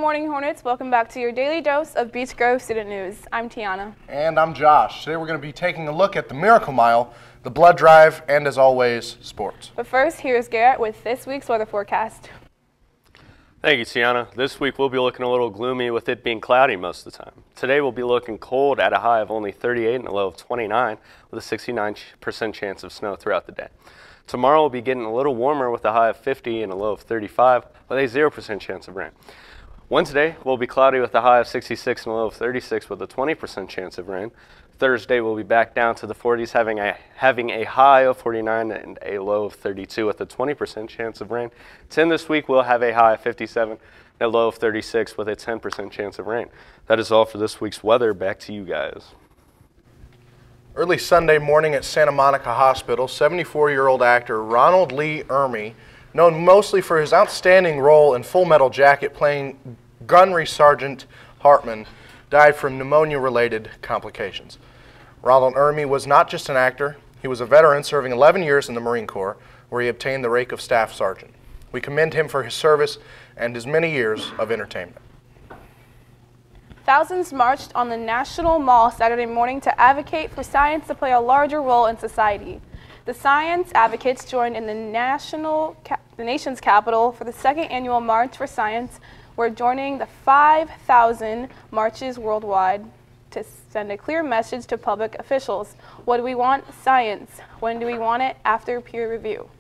morning, Hornets. Welcome back to your daily dose of Beech Grove student news. I'm Tiana. And I'm Josh. Today we're going to be taking a look at the Miracle Mile, the blood drive, and as always, sports. But first, here's Garrett with this week's weather forecast. Thank you, Tiana. This week we'll be looking a little gloomy with it being cloudy most of the time. Today we'll be looking cold at a high of only 38 and a low of 29 with a 69% chance of snow throughout the day. Tomorrow we'll be getting a little warmer with a high of 50 and a low of 35 with a 0% chance of rain. Wednesday will be cloudy with a high of 66 and a low of 36 with a 20% chance of rain. Thursday we'll be back down to the 40s, having a high of 49 and a low of 32 with a 20% chance of rain. 10 this week we'll have a high of 57 and a low of 36 with a 10% chance of rain. That is all for this week's weather. Back to you guys. Early Sunday morning at Santa Monica Hospital, 74-year-old actor Ronald Lee Ermey, known mostly for his outstanding role in Full Metal Jacket playing Gunnery Sergeant Hartman, died from pneumonia-related complications. Ronald Ermey was not just an actor, he was a veteran serving 11 years in the Marine Corps, where he obtained the rank of Staff Sergeant. We commend him for his service and his many years of entertainment. Thousands marched on the National Mall Saturday morning to advocate for science to play a larger role in society. The science advocates joined in the nation's capital for the second annual March for Science. We're joining the 5,000 marches worldwide to send a clear message to public officials. What do we want? Science. When do we want it? After peer review.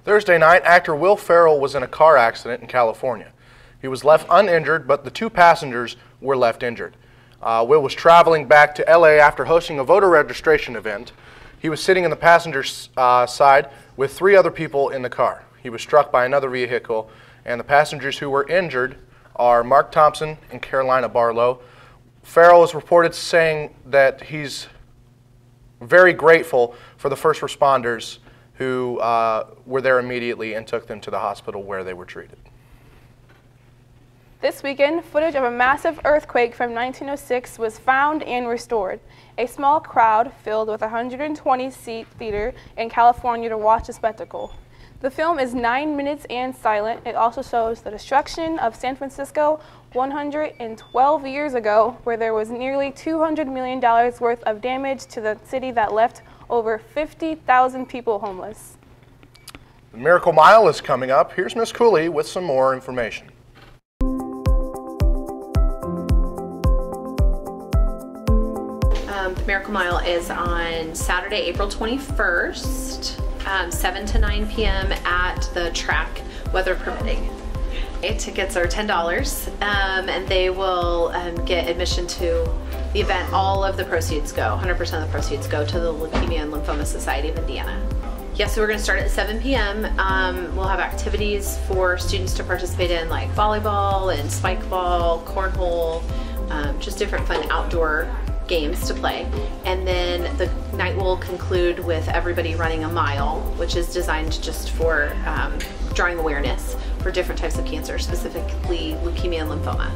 Thursday night, actor Will Ferrell was in a car accident in California. He was left uninjured, but the two passengers were left injured. Will was traveling back to LA after hosting a voter registration event. He was sitting in the passenger's side with three other people in the car. He was struck by another vehicle, and the passengers who were injured are Mark Thompson and Carolina Barlow. Ferrell is reported saying that he's very grateful for the first responders who were there immediately and took them to the hospital where they were treated. This weekend, footage of a massive earthquake from 1906 was found and restored. A small crowd filled with a 120-seat theater in California to watch the spectacle. The film is 9 minutes and silent. It also shows the destruction of San Francisco 112 years ago, where there was nearly $200 million worth of damage to the city that left over 50,000 people homeless. The Miracle Mile is coming up. Here's Miss Cooley with some more information. The Miracle Mile is on Saturday, April 21st, 7 to 9 p.m. at the track, weather permitting. Tickets are $10, and they will get admission to the event. All of the proceeds go, 100% of the proceeds go to the Leukemia and Lymphoma Society of Indiana. Yes, so we're going to start at 7 p.m. We'll have activities for students to participate in, like volleyball and spike ball, cornhole, just different fun outdoor games to play. And then the night will conclude with everybody running a mile, which is designed just for drawing awareness for different types of cancer, specifically leukemia and lymphoma.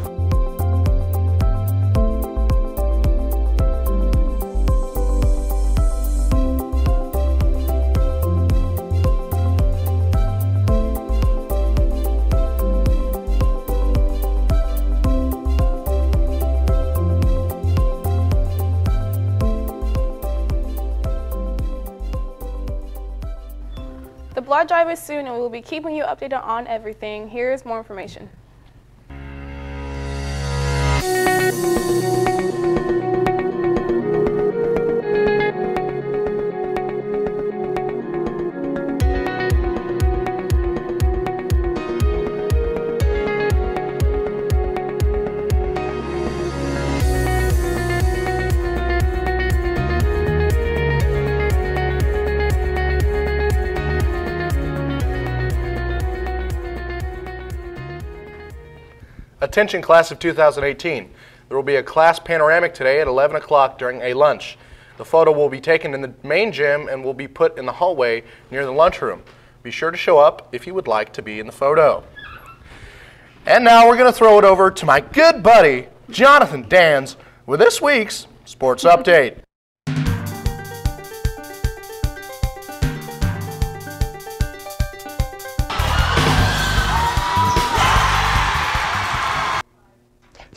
The blood drive is soon, and we will be keeping you updated on everything. Here's more information. Attention class of 2018. There will be a class panoramic today at 11 o'clock during a lunch. The photo will be taken in the main gym and will be put in the hallway near the lunchroom. Be sure to show up if you would like to be in the photo. And now we're going to throw it over to my good buddy, Jonathan Dans, with this week's Sports Update.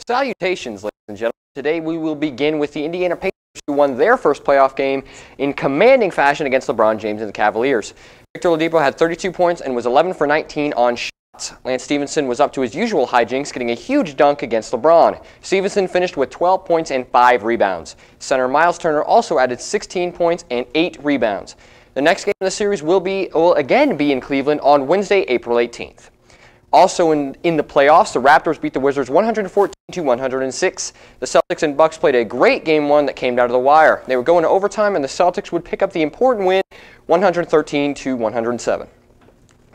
Salutations, ladies and gentlemen. Today we will begin with the Indiana Pacers, who won their first playoff game in commanding fashion against LeBron James and the Cavaliers. Victor Oladipo had 32 points and was 11 for 19 on shots. Lance Stevenson was up to his usual hijinks, getting a huge dunk against LeBron. Stevenson finished with 12 points and 5 rebounds. Center Miles Turner also added 16 points and 8 rebounds. The next game in the series will again be in Cleveland on Wednesday, April 18th. Also in the playoffs, the Raptors beat the Wizards 114-106. The Celtics and Bucks played a great Game 1 that came down to the wire. They were going to overtime, and the Celtics would pick up the important win 113-107.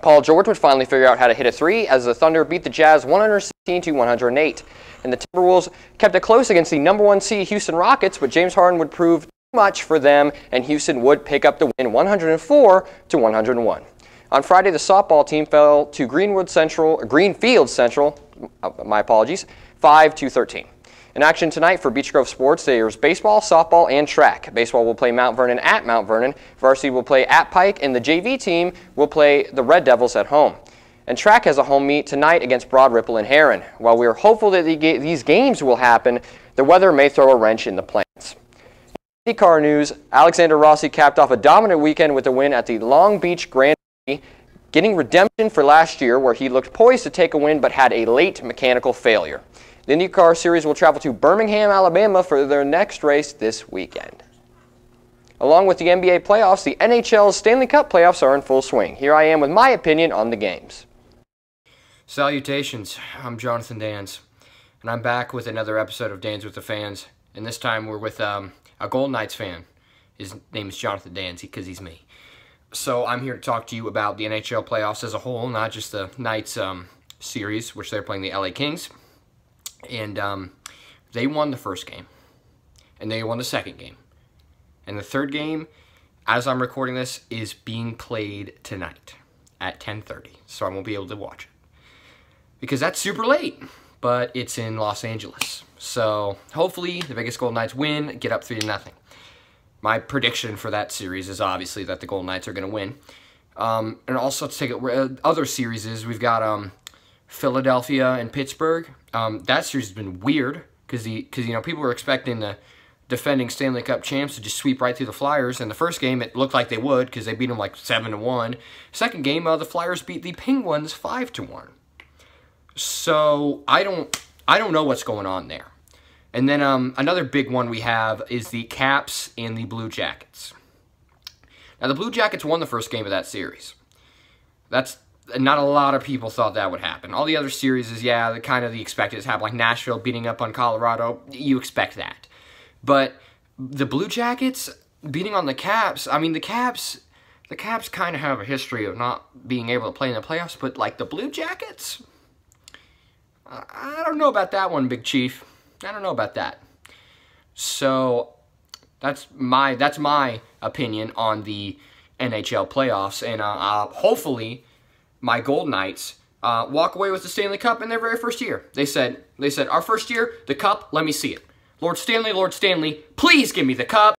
Paul George would finally figure out how to hit a three as the Thunder beat the Jazz 116-108. And the Timberwolves kept it close against the #1 seed Houston Rockets, but James Harden would prove too much for them, and Houston would pick up the win 104-101. On Friday, the softball team fell to Greenfield Central, my apologies, 5-13. In action tonight for Beech Grove Sports, there's baseball, softball, and track. Baseball will play Mount Vernon at Mount Vernon. Varsity will play at Pike, and the JV team will play the Red Devils at home. And track has a home meet tonight against Broad Ripple and Heron. While we are hopeful that these games will happen, the weather may throw a wrench in the plans. In IndyCar news, Alexander Rossi capped off a dominant weekend with a win at the Long Beach Grand Prix, getting redemption for last year where he looked poised to take a win but had a late mechanical failure. The IndyCar Series will travel to Birmingham, Alabama for their next race this weekend. Along with the NBA playoffs, the NHL's Stanley Cup playoffs are in full swing. Here I am with my opinion on the games. Salutations, I'm Jonathan Dans, and I'm back with another episode of Dans with the Fans, and this time we're with a Golden Knights fan. His name is Jonathan Dans because he's me. So I'm here to talk to you about the NHL playoffs as a whole, not just the Knights series, which they're playing the LA Kings. And they won the first game, and they won the second game. And the third game, as I'm recording this, is being played tonight at 10:30, so I won't be able to watch it. Because that's super late, but it's in Los Angeles. So hopefully the Vegas Golden Knights win, get up 3-0. My prediction for that series is obviously that the Golden Knights are going to win. And also, let's take other series. We've got Philadelphia and Pittsburgh. That series has been weird because people were expecting the defending Stanley Cup champs to just sweep right through the Flyers. In the first game, it looked like they would because they beat them like 7-1. Second game, the Flyers beat the Penguins 5-1. So I don't know what's going on there. And then another big one we have is the Caps and the Blue Jackets. Now, the Blue Jackets won the first game of that series. That's not a lot of people thought that would happen. All the other series is, yeah, the expected happen, like Nashville beating up on Colorado. You expect that. But the Blue Jackets beating on the Caps, I mean, the Caps kind of have a history of not being able to play in the playoffs, but like the Blue Jackets, I don't know about that one, Big Chief. I don't know about that. So that's my opinion on the NHL playoffs, and hopefully my Golden Knights walk away with the Stanley Cup in their very first year. They said our first year, the cup, let me see it. Lord Stanley, please give me the cup.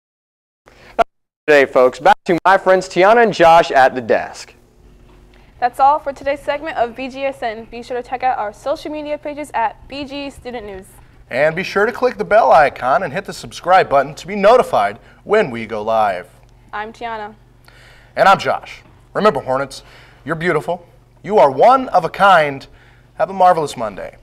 Today, folks, back to my friends Tiana and Josh at the desk. That's all for today's segment of BGSN. Be sure to check out our social media pages at BG Student News. And be sure to click the bell icon and hit the subscribe button to be notified when we go live. I'm Tiana. And I'm Josh. Remember, Hornets, you're beautiful. You are one of a kind. Have a marvelous Monday.